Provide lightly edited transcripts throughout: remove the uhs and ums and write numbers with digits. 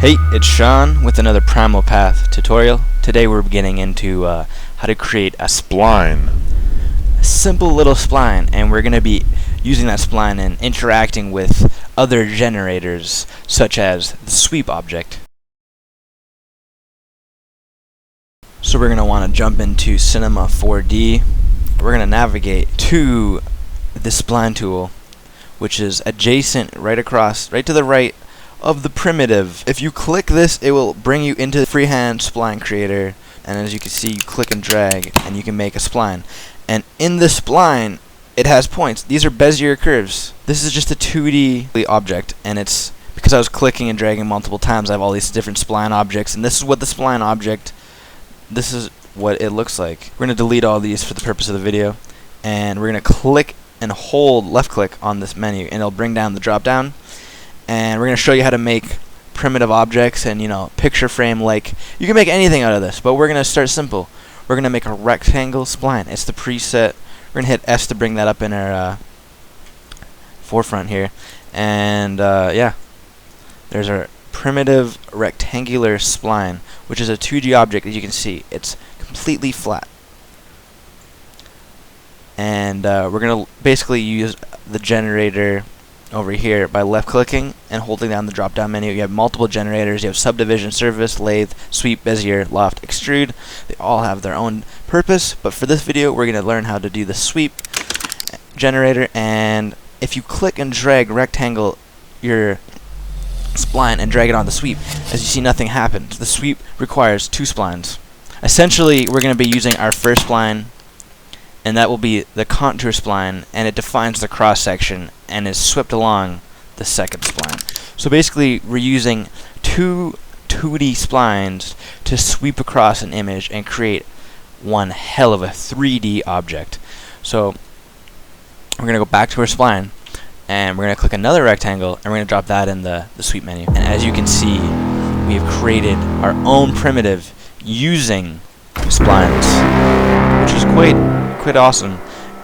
Hey, it's Sean with another Primal Path tutorial. Today we're getting into how to create a spline. A simple little spline, and we're going to be using that spline and interacting with other generators such as the sweep object. So we're going to want to jump into Cinema 4D. We're going to navigate to the Spline Tool, which is adjacent right to the right of the primitive. If you click this, it will bring you into the freehand spline creator, and as you can see, you click and drag and you can make a spline. And in the spline, it has points. These are Bezier curves. This is just a 2D object, and it's because I was clicking and dragging multiple times, I have all these different spline objects, and this is what the spline object, this is what it looks like. We're going to delete all these for the purpose of the video, and we're going to click and hold left click on this menu, and it'll bring down the drop down. And we're going to show you how to make primitive objects and, picture frame. Like, you can make anything out of this, but we're going to start simple. We're going to make a rectangle spline. It's the preset. We're going to hit S to bring that up in our forefront here. And yeah, there's our primitive rectangular spline, which is a 2D object. As you can see, it's completely flat. And we're going to basically use the generator over here by left clicking and holding down the drop down menu. You have multiple generators. You have subdivision, surface, lathe, sweep, bezier, loft, extrude. They all have their own purpose, but for this video we're going to learn how to do the sweep generator. And if you click and drag rectangle your spline and drag it on the sweep, as you see, nothing happens. The sweep requires two splines. Essentially, we're going to be using our first spline, and that will be the contour spline, and it defines the cross section and is swept along the second spline. So basically, we're using two 2D splines to sweep across an image and create one hell of a 3D object. So we're going to go back to our spline, and we're going to click another rectangle, and we're going to drop that in the sweep menu. And as you can see, we have created our own primitive using splines, which is quite awesome,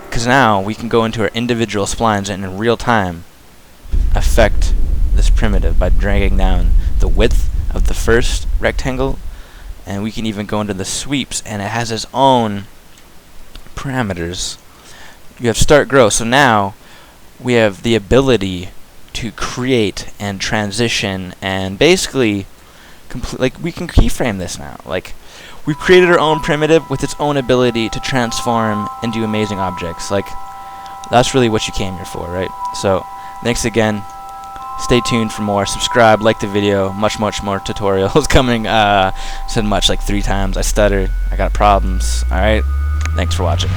because now we can go into our individual splines and in real time affect this primitive by dragging down the width of the first rectangle, and we can even go into the sweeps, and it has its own parameters. You have start, grow, so now we have the ability to create and transition and basically we can keyframe this now. Like, we've created our own primitive with its own ability to transform and do amazing objects. Like, that's really what you came here for, right? So, thanks again. Stay tuned for more. Subscribe, like the video. Much more tutorials coming. Said much like 3 times. I stuttered. I got problems. Alright? Thanks for watching.